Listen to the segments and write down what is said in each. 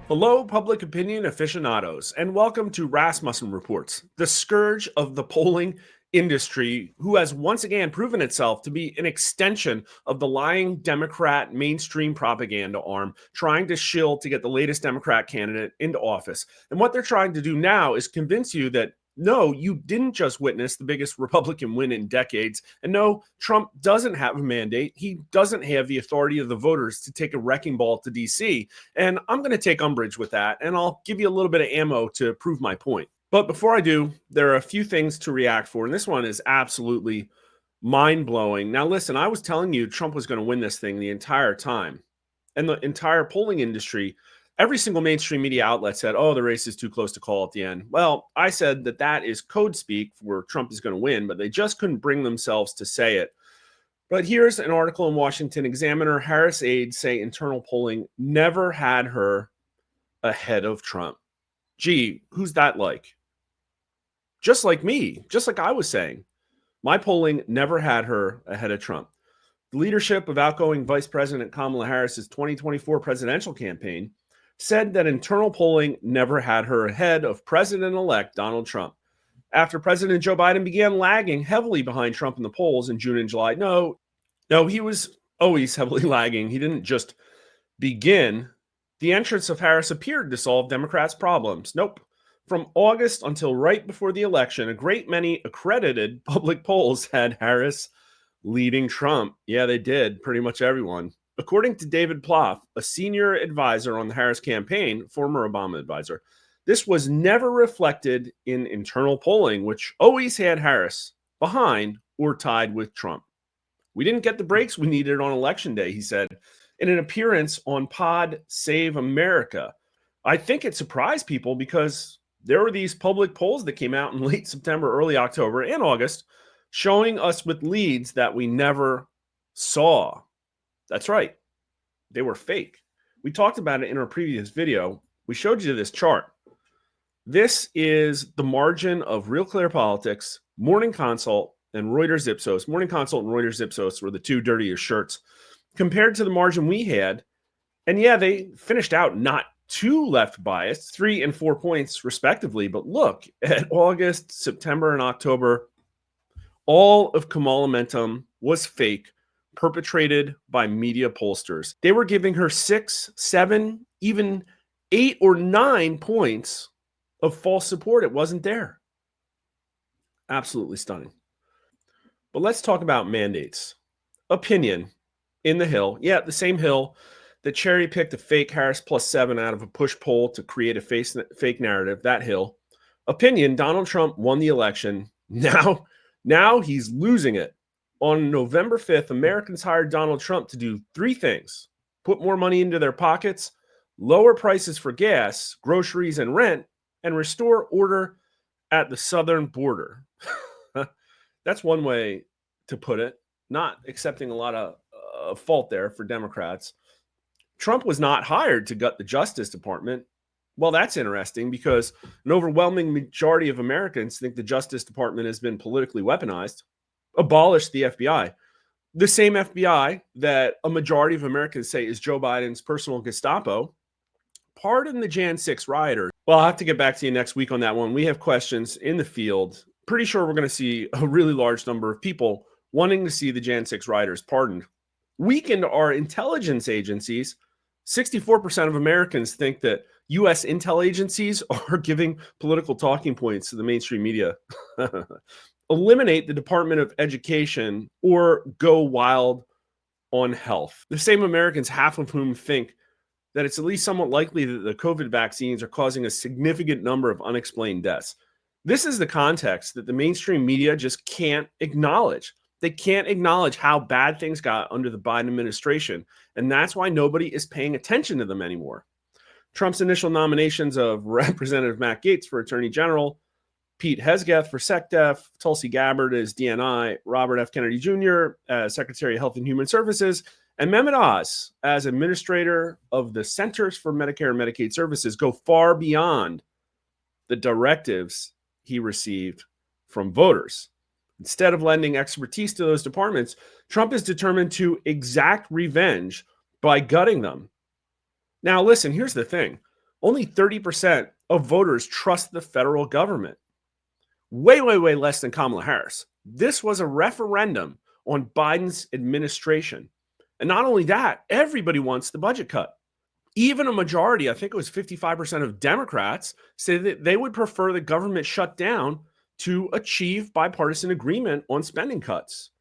Hello, public opinion aficionados, and welcome to Rasmussen Reports, the scourge of the polling industry, who has once again proven itself to be an extension of the lying Democrat mainstream propaganda arm trying to shill to get the latest Democrat candidate into office. And what they're trying to do now is convince you that no, you didn't just witness the biggest Republican win in decades. And no, Trump doesn't have a mandate. He doesn't have the authority of the voters to take a wrecking ball to DC. And I'm going to take umbrage with that, and I'll give you a little bit of ammo to prove my point. But before I do, there are a few things to react for, and this one is absolutely mind-blowing. Now, listen, I was telling you Trump was going to win this thing the entire time, and the entire polling industry, every single mainstream media outlet said, oh, the race is too close to call at the end. Well, I said that that is code speak for Trump is going to win, but they just couldn't bring themselves to say it. But here's an article in Washington Examiner. Harris aides say internal polling never had her ahead of Trump. Gee, who's that like? Just like me, just like I was saying. My polling never had her ahead of Trump. The leadership of outgoing Vice President Kamala Harris's 2024 presidential campaign said that internal polling never had her ahead of President-elect Donald Trump. After President Joe Biden began lagging heavily behind Trump in the polls in June and July. No, he was always heavily lagging. He didn't just begin. The entrance of Harris appeared to solve Democrats' problems. Nope. From August until right before the election, a great many accredited public polls had Harris leading Trump. Yeah, they did. Pretty much everyone. According to David Plouffe, a senior advisor on the Harris campaign, former Obama advisor, this was never reflected in internal polling, which always had Harris behind or tied with Trump. We didn't get the breaks we needed on Election Day, he said, in an appearance on Pod Save America. I think it surprised people because there were these public polls that came out in late September, early October, and August, showing us with leads that we never saw. That's right. They were fake. We talked about it in our previous video. We showed you this chart. This is the margin of Real Clear Politics, Morning Consult, and Reuters Ipsos. Morning Consult and Reuters Ipsos were the two dirtiest shirts compared to the margin we had. And yeah, they finished out not too left biased, 3 and 4 points respectively. But look at August, September, and October. All of Kamala-mentum was fake, perpetrated by media pollsters. They were giving her 6, 7, even 8 or 9 points of false support. It wasn't there. Absolutely stunning. But let's talk about mandates. Opinion in the Hill. Yeah, the same Hill that cherry-picked a fake Harris plus 7 out of a push poll to create a fake narrative. That Hill. Opinion, Donald Trump won the election. Now he's losing it. On November 5th, Americans hired Donald Trump to do 3 things: put more money into their pockets, lower prices for gas, groceries, and rent, and restore order at the southern border. That's one way to put it. Not accepting a lot of fault there for Democrats. Trump was not hired to gut the Justice Department. Well, that's interesting because an overwhelming majority of Americans think the Justice Department has been politically weaponized. Abolish the FBI. The same FBI that a majority of Americans say is Joe Biden's personal Gestapo. Pardon the Jan 6 rioters. Well, I'll have to get back to you next week on that one. We have questions in the field. Pretty sure we're going to see a really large number of people wanting to see the Jan 6 rioters pardoned. Weakened our intelligence agencies. 64% of Americans think that U.S. intel agencies are giving political talking points to the mainstream media. Eliminate the Department of Education or go wild on health. The same Americans, half of whom think that it's at least somewhat likely that the COVID vaccines are causing a significant number of unexplained deaths. This is the context that the mainstream media just can't acknowledge. They can't acknowledge how bad things got under the Biden administration, and that's why nobody is paying attention to them anymore. Trump's initial nominations of Representative Matt Gaetz for Attorney General, Pete Hegseth for SecDef, Tulsi Gabbard as DNI, Robert F. Kennedy Jr. as Secretary of Health and Human Services, and Mehmet Oz as Administrator of the Centers for Medicare and Medicaid Services go far beyond the directives he received from voters. Instead of lending expertise to those departments, Trump is determined to exact revenge by gutting them. Now, listen, here's the thing. Only 30% of voters trust the federal government. Way, way, way less than Kamala Harris. This was a referendum on Biden's administration. And not only that, everybody wants the budget cut. Even a majority, I think it was 55% of Democrats, say that they would prefer the government shut down to achieve bipartisan agreement on spending cuts.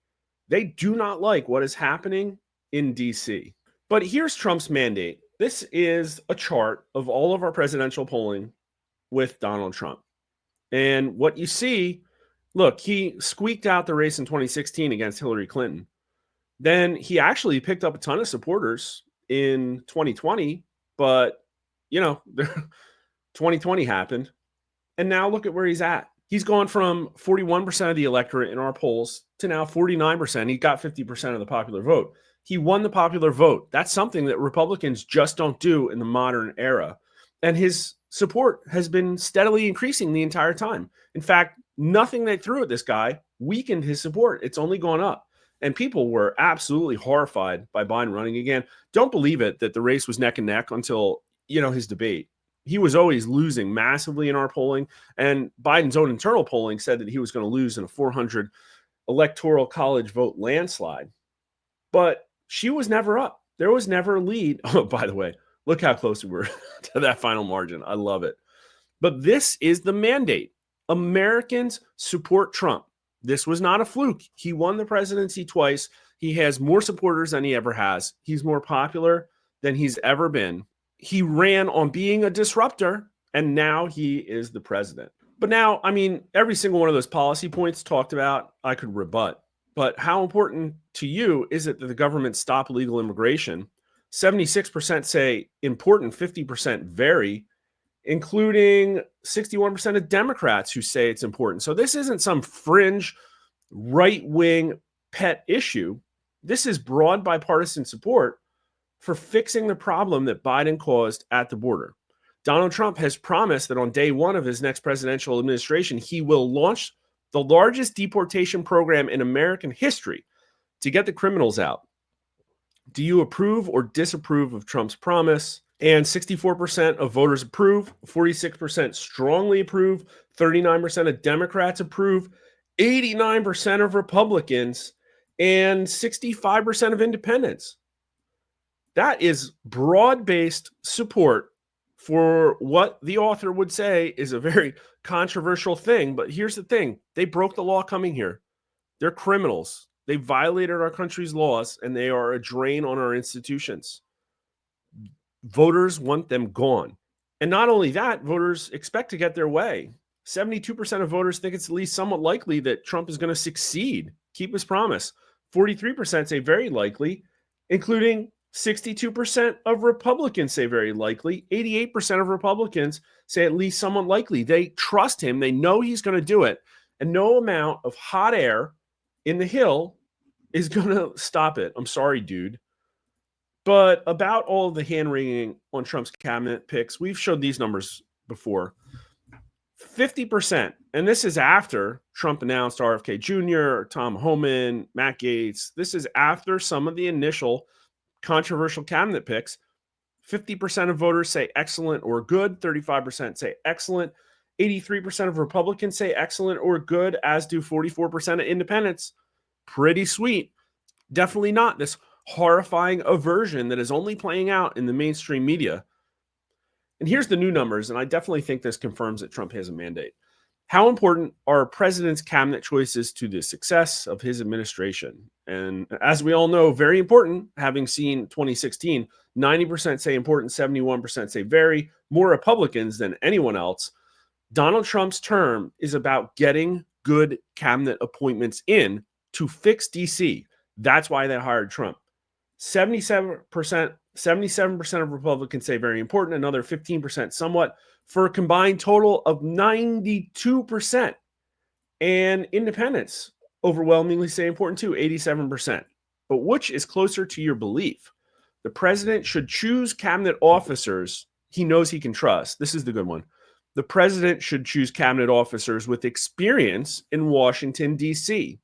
They do not like what is happening in DC. But here's Trump's mandate. This is a chart of all of our presidential polling with Donald Trump. And what you see, look, he squeaked out the race in 2016 against Hillary Clinton. Then he actually picked up a ton of supporters in 2020, but 2020 happened. And now look at where he's at. He's gone from 41% of the electorate in our polls to now 49%. He got 50% of the popular vote. He won the popular vote. That's something that Republicans just don't do in the modern era. And his support has been steadily increasing the entire time. In fact, nothing they threw at this guy weakened his support. It's only gone up. And people were absolutely horrified by Biden running again. Don't believe it that the race was neck and neck until, his debate. He was always losing massively in our polling. And Biden's own internal polling said that he was going to lose in a 400 electoral college vote landslide. But she was never up. There was never a lead. Oh, by the way, look how close we were to that final margin. I love it. But this is the mandate. Americans support Trump. This was not a fluke. He won the presidency twice. He has more supporters than he ever has. He's more popular than he's ever been. He ran on being a disruptor, and now he is the president. But now, every single one of those policy points talked about, I could rebut. But how important to you is it that the government stop illegal immigration? 76% say important, 50% very, including 61% of Democrats who say it's important. So this isn't some fringe right-wing pet issue. This is broad bipartisan support for fixing the problem that Biden caused at the border. Donald Trump has promised that on day one of his next presidential administration, he will launch the largest deportation program in American history to get the criminals out. Do you approve or disapprove of Trump's promise? And 64% of voters approve, 46% strongly approve, 39% of Democrats approve, 89% of Republicans, and 65% of independents. That is broad-based support for what the author would say is a very controversial thing. But here's the thing. They broke the law coming here. They're criminals. They violated our country's laws, and they are a drain on our institutions. Voters want them gone. And not only that, voters expect to get their way. 72% of voters think it's at least somewhat likely that Trump is going to succeed, keep his promise. 43% say very likely, including 62% of Republicans say very likely. 88% of Republicans say at least somewhat likely. They trust him. They know he's going to do it. And no amount of hot air in the Hill is going to stop it. I'm sorry, dude. But about all of the hand-wringing on Trump's cabinet picks, we've showed these numbers before. 50%, and this is after Trump announced RFK Jr., Tom Homan, Matt Gaetz. This is after some of the initial controversial cabinet picks. 50% of voters say excellent or good. 35% say excellent. 83% of Republicans say excellent or good, as do 44% of independents. Pretty sweet. Definitely not this horrifying aversion that is only playing out in the mainstream media. And here's the new numbers, and I definitely think this confirms that Trump has a mandate. How important are president's cabinet choices to the success of his administration? And as we all know, very important, having seen 2016, 90% say important, 71% say very, more Republicans than anyone else. Donald Trump's term is about getting good cabinet appointments in to fix DC. That's why they hired Trump. 77% of Republicans say very important, another 15% somewhat, for a combined total of 92%. And independents overwhelmingly say important too, 87%. But which is closer to your belief? The president should choose cabinet officers he knows he can trust. This is the good one. The president should choose cabinet officers with experience in Washington, D.C.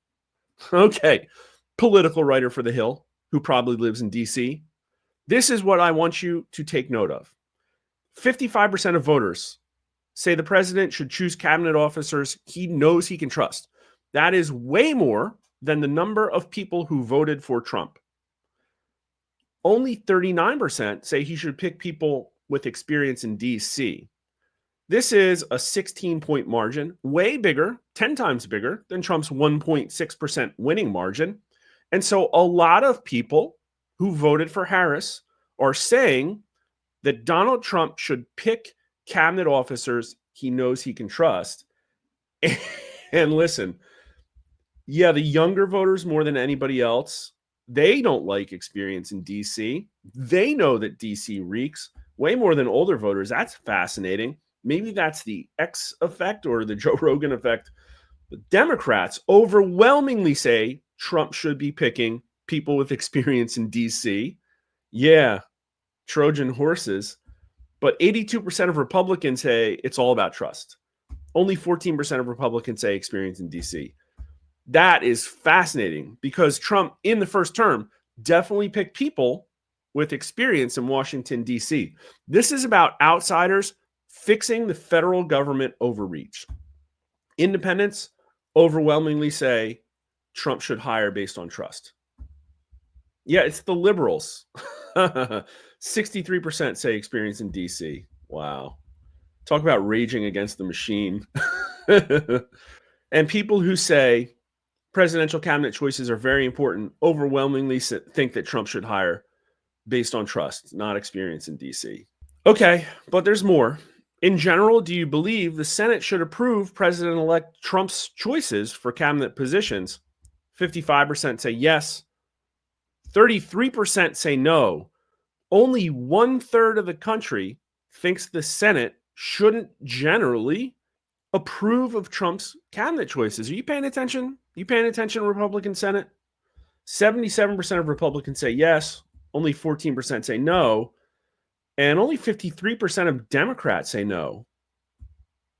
Okay, political writer for The Hill, who probably lives in D.C. This is what I want you to take note of. 55% of voters say the president should choose cabinet officers he knows he can trust. That is way more than the number of people who voted for Trump. Only 39% say he should pick people with experience in DC. This is a 16-point margin, way bigger, 10 times bigger than Trump's 1.6% winning margin. And so a lot of people who voted for Harris are saying that Donald Trump should pick cabinet officers he knows he can trust. And listen, yeah, the younger voters more than anybody else, they don't like experience in DC. They know that DC reeks way more than older voters. That's fascinating. Maybe that's the X effect or the Joe Rogan effect. The Democrats overwhelmingly say Trump should be picking people with experience in DC. Yeah, Trojan horses. But 82% of Republicans say it's all about trust. Only 14% of Republicans say experience in DC. That is fascinating because Trump in the first term definitely picked people with experience in Washington, D.C. This is about outsiders fixing the federal government overreach. Independents overwhelmingly say Trump should hire based on trust. Yeah, it's the liberals. 63% say experience in D.C. Wow. Talk about raging against the machine. And people who say presidential cabinet choices are very important overwhelmingly think that Trump should hire based on trust, not experience in DC. Okay, but there's more. In general, do you believe the Senate should approve President-elect Trump's choices for cabinet positions? 55% say yes. 33% say no. Only 1/3 of the country thinks the Senate shouldn't generally approve of Trump's cabinet choices. Are you paying attention? You paying attention, Republican Senate? 77% of Republicans say yes. Only 14% say no. And only 53% of Democrats say no.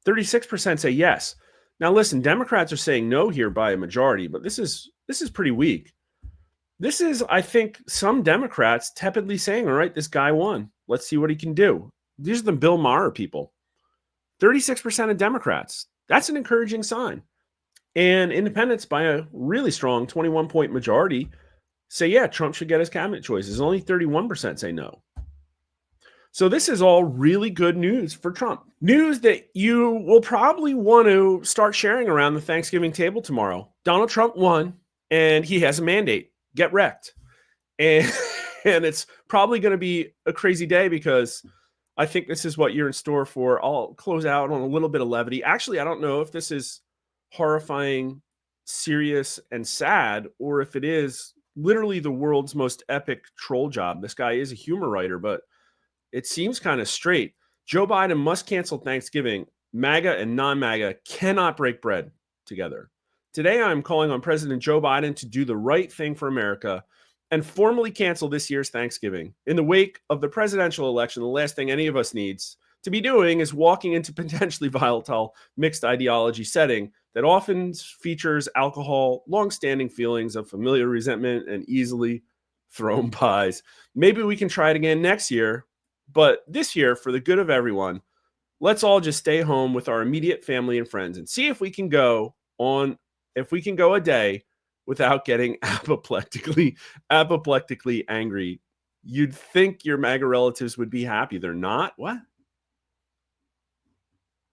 36% say yes. Now, listen, Democrats are saying no here by a majority, but this is pretty weak. This is, I think, some Democrats tepidly saying, all right, this guy won. Let's see what he can do. These are the Bill Maher people. 36% of Democrats. That's an encouraging sign. And independents, by a really strong 21-point majority, say, yeah, Trump should get his cabinet choices. Only 31% say no. So this is all really good news for Trump. News that you will probably want to start sharing around the Thanksgiving table tomorrow. Donald Trump won, and he has a mandate. Get wrecked. And it's probably going to be a crazy day because I think this is what you're in store for. I'll close out on a little bit of levity. Actually, I don't know if this is horrifying, serious, and sad, or if it is literally the world's most epic troll job. This guy is a humor writer, but it seems kind of straight. Joe Biden must cancel Thanksgiving. MAGA and non-MAGA cannot break bread together. Today, I'm calling on President Joe Biden to do the right thing for America and formally cancel this year's Thanksgiving. In the wake of the presidential election, the last thing any of us needs to be doing is walking into potentially volatile mixed ideology setting that often features alcohol, long-standing feelings of familiar resentment, and easily thrown pies. Maybe we can try it again next year, but this year, for the good of everyone, let's all just stay home with our immediate family and friends and see if we can go a day without getting apoplectically angry. You'd think your MAGA relatives would be happy. They're not. What?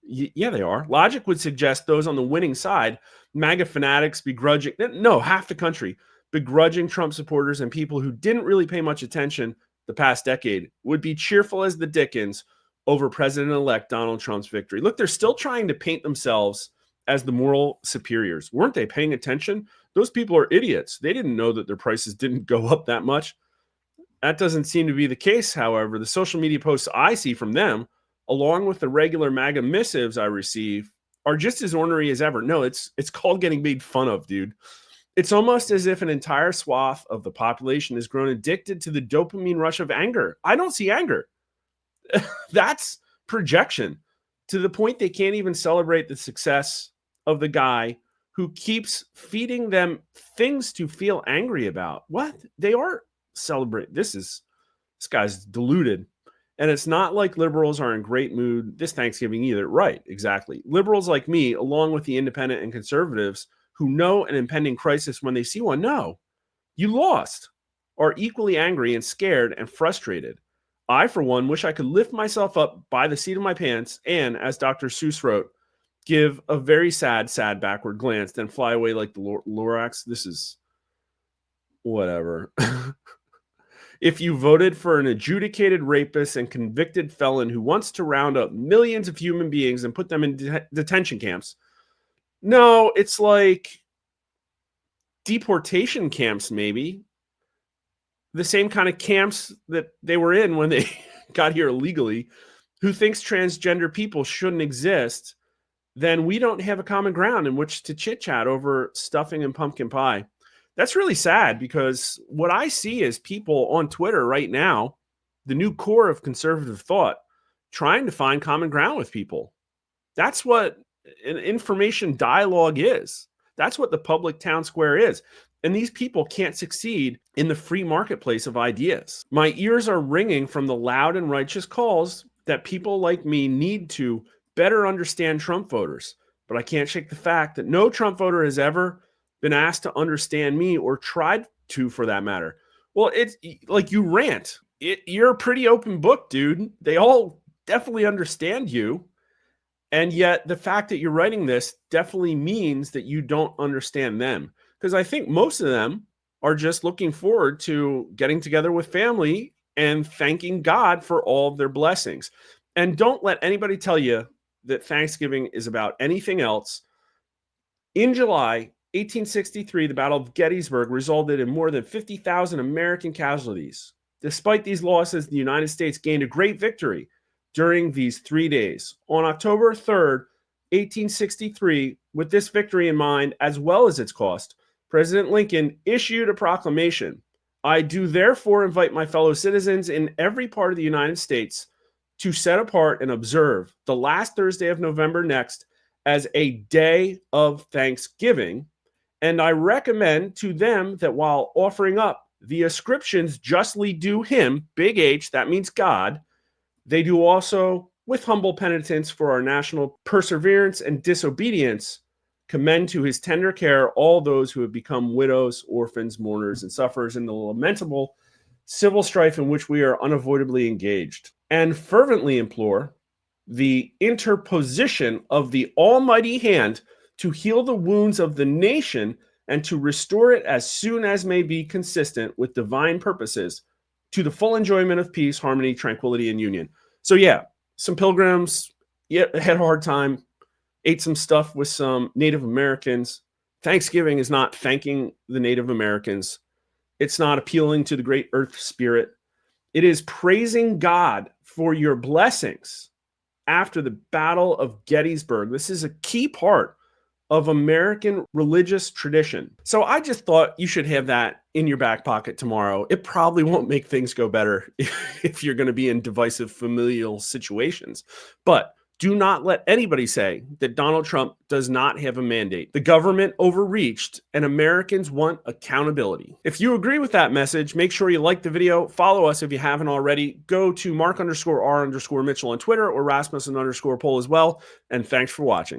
Yeah, they are. Logic would suggest those on the winning side, MAGA fanatics begrudging, no, half the country, begrudging Trump supporters and people who didn't really pay much attention the past decade, would be cheerful as the dickens over President-elect Donald Trump's victory. Look, they're still trying to paint themselves as the moral superiors. Weren't they paying attention? Those people are idiots. They didn't know that their prices didn't go up that much. That doesn't seem to be the case, however. The social media posts I see from them, along with the regular MAGA missives I receive, are just as ornery as ever. No, it's called getting made fun of, dude. It's almost as if an entire swath of the population has grown addicted to the dopamine rush of anger. I don't see anger. That's projection to the point they can't even celebrate the success of the guy who keeps feeding them things to feel angry about. What? They are celebrating. This guy's deluded. And it's not like liberals are in great mood this Thanksgiving either. Right, exactly. Liberals like me, along with the independent and conservatives who know an impending crisis when they see one, no, you lost, are equally angry and scared and frustrated. I, for one, wish I could lift myself up by the seat of my pants and, as Dr. Seuss wrote, give a very sad, sad backward glance, then fly away like the Lorax. This is whatever. If you voted for an adjudicated rapist and convicted felon who wants to round up millions of human beings and put them in detention camps, no, it's like deportation camps, maybe. The same kind of camps that they were in when they got here illegally. Who thinks transgender people shouldn't exist, then we don't have a common ground in which to chit-chat over stuffing and pumpkin pie. That's really sad because what I see is people on Twitter right now, the new core of conservative thought, trying to find common ground with people. That's what an information dialogue is. That's what the public town square is. And these people can't succeed in the free marketplace of ideas. My ears are ringing from the loud and righteous calls that people like me need to better understand Trump voters. But I can't shake the fact that no Trump voter has ever been asked to understand me or tried to, for that matter. Well, it's like you rant. You're a pretty open book, dude. They all definitely understand you. And yet the fact that you're writing this definitely means that you don't understand them. Because I think most of them are just looking forward to getting together with family and thanking God for all of their blessings. And don't let anybody tell you that Thanksgiving is about anything else. In July 1863, the Battle of Gettysburg resulted in more than 50,000 American casualties. Despite these losses, the United States gained a great victory during these 3 days. On October 3rd, 1863, with this victory in mind, as well as its cost, President Lincoln issued a proclamation. I do therefore invite my fellow citizens in every part of the United States to set apart and observe the last Thursday of November next as a day of thanksgiving. And I recommend to them that while offering up the ascriptions justly due him, big H, that means God, they do also, with humble penitence for our national perseverance and disobedience, commend to his tender care all those who have become widows, orphans, mourners, and sufferers in the lamentable civil strife in which we are unavoidably engaged, and fervently implore the interposition of the almighty hand to heal the wounds of the nation and to restore it as soon as may be consistent with divine purposes to the full enjoyment of peace, harmony, tranquility, and union. So yeah, some pilgrims had a hard time, ate some stuff with some Native Americans. Thanksgiving is not thanking the Native Americans. It's not appealing to the great earth spirit. It is praising God for your blessings after the Battle of Gettysburg. This is a key part of American religious tradition. So I just thought you should have that in your back pocket tomorrow. It probably won't make things go better if you're going to be in divisive familial situations. But do not let anybody say that Donald Trump does not have a mandate. The government overreached and Americans want accountability. If you agree with that message, make sure you like the video, follow us if you haven't already, go to Mark_R_Mitchell on Twitter or Rasmussen_Poll as well. And thanks for watching.